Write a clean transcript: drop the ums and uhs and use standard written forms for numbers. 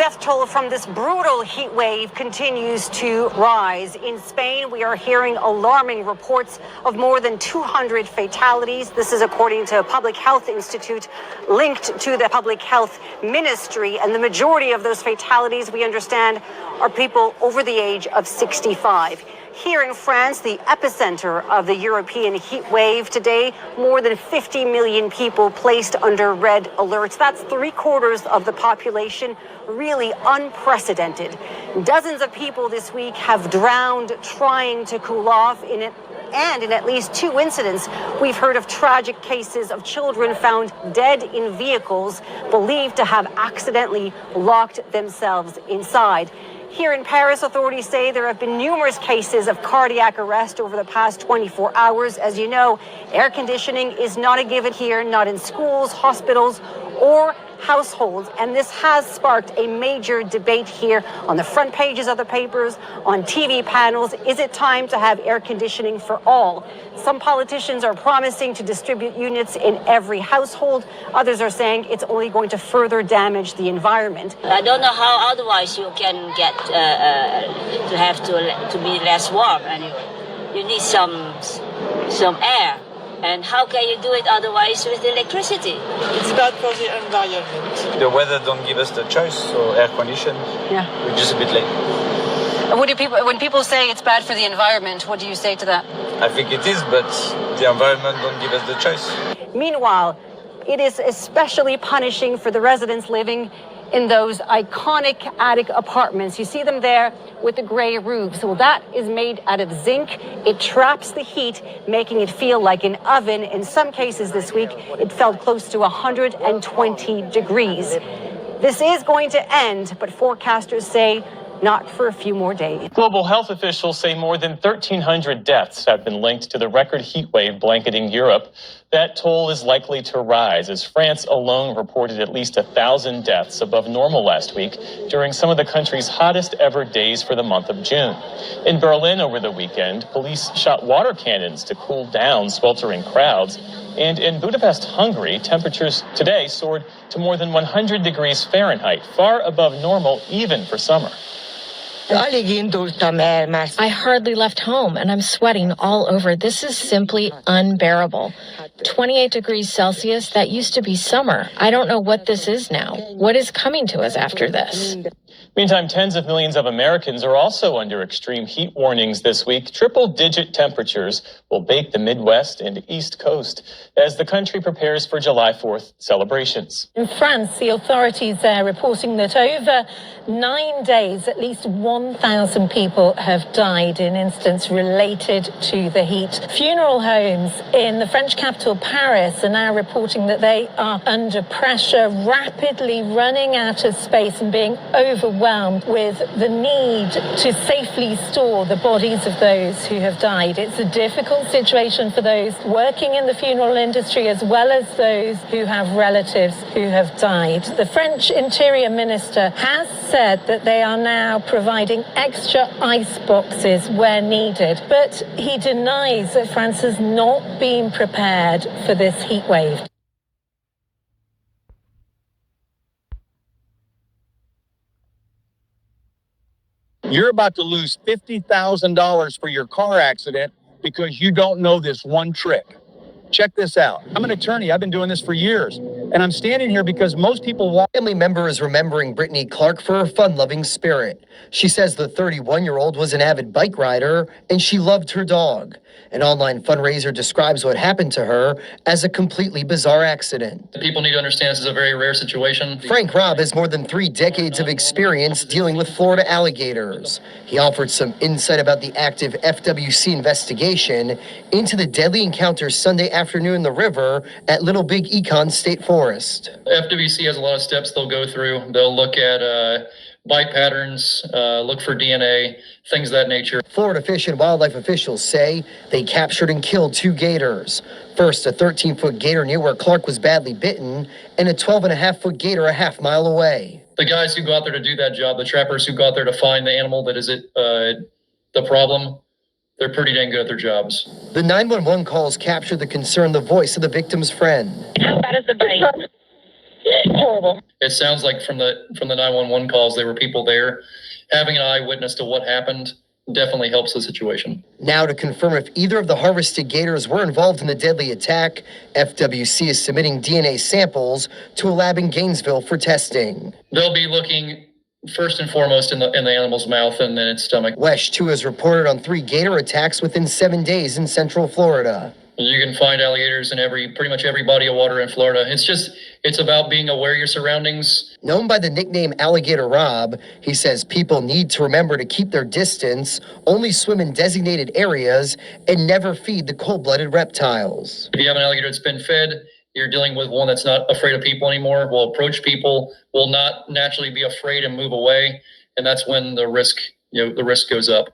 death toll from this brutal heat wave continues to rise. In Spain, we are hearing alarming reports of more than 200 fatalities. This is according to a Public Health Institute linked to the Public Health Ministry. And the majority of those fatalities, we understand, are people over the age of 65. Here in France, the epicenter of the European heat wave today, more than 50 million people placed under red alerts. That's 3/4 of the population, really unprecedented. Dozens of people this week have drowned trying to cool off and in at least 2 incidents, we've heard of tragic cases of children found dead in vehicles believed to have accidentally locked themselves inside. Here in Paris, authorities say there have been numerous cases of cardiac arrest over the past 24 hours. As you know, air conditioning is not a given here, not in schools, hospitals, or households. And this has sparked a major debate here on the front pages of the papers, on TV panels. Is it time to have air conditioning for all? Some politicians are promising to distribute units in every household. Others are saying it's only going to further damage the environment. I don't know how otherwise you can get to be less warm anyway. You need some air. And how can you do it otherwise with electricity? It's bad for the environment. The weather don't give us the choice, so air condition, we're just a bit late. When people say it's bad for the environment, what do you say to that? I think it is, but the environment don't give us the choice. Meanwhile, it is especially punishing for the residents living in those iconic attic apartments. You see them there with the gray roofs. Well, that is made out of zinc. It traps the heat, making it feel like an oven. In some cases this week, it felt close to 120 degrees. This is going to end, but forecasters say not for a few more days. Global health officials say more than 1,300 deaths have been linked to the record heat wave blanketing Europe. That toll is likely to rise as France alone reported at least 1,000 deaths above normal last week during some of the country's hottest ever days for the month of June. In Berlin over the weekend, police shot water cannons to cool down sweltering crowds. And in Budapest, Hungary, temperatures today soared to more than 100 degrees Fahrenheit, far above normal even for summer. I hardly left home and I'm sweating all over. This is simply unbearable. 28 degrees Celsius, that used to be summer. I don't know what this is now. What is coming to us after this? Meantime, tens of millions of Americans are also under extreme heat warnings this week. Triple-digit temperatures will bake the Midwest and East Coast as the country prepares for July 4th celebrations. In France, the authorities are reporting that over 9 days, at least 1,000 people have died in incidents related to the heat. Funeral homes in the French capital, Paris, are now reporting that they are under pressure, rapidly running out of space and being overwhelmed with the need to safely store the bodies of those who have died. It's a difficult situation for those working in the funeral industry as well as those who have relatives who have died. The French Interior Minister has said that they are now providing extra ice boxes where needed, but he denies that France has not been prepared for this heat wave. You're about to lose $50,000 for your car accident because you don't know this one trick. Check this out. I'm an attorney. I've been doing this for years. And I'm standing here because most people want... Family member is remembering Brittany Clark for her fun-loving spirit. She says the 31-year-old was an avid bike rider and she loved her dog. An online fundraiser describes what happened to her as a completely bizarre accident. People need to understand this is a very rare situation. Frank Robb has more than 3 decades of experience dealing with Florida alligators. He offered some insight about the active FWC investigation into the deadly encounter Sunday afternoon in the river at Little Big Econ State Forest. FWC has a lot of steps they'll go through. They'll look at bite patterns, look for DNA, things of that nature. Florida Fish and Wildlife officials say they captured and killed 2 gators. First, a 13-foot gator near where Clark was badly bitten, and a 12.5-foot gator a half-mile away. The guys who go out there to do that job, the trappers who go out there to find the animal that is the problem, they're pretty dang good at their jobs. The 911 calls captured the concern, the voice of the victim's friend. How bad is the bite? Horrible. It sounds like from the 911 calls, there were people there. Having an eyewitness to what happened definitely helps the situation. Now, to confirm if either of the harvested gators were involved in the deadly attack, FWC is submitting DNA samples to a lab in Gainesville for testing. They'll be looking first and foremost in the animal's mouth and then its stomach. WESH 2 has reported on 3 gator attacks within 7 days in Central Florida. You can find alligators in pretty much every body of water in Florida. It's about being aware of your surroundings. Known by the nickname Alligator Rob, he says people need to remember to keep their distance, only swim in designated areas, and never feed the cold-blooded reptiles. If you have an alligator that's been fed, you're dealing with one that's not afraid of people anymore, will approach people, will not naturally be afraid and move away, and that's when the risk goes up.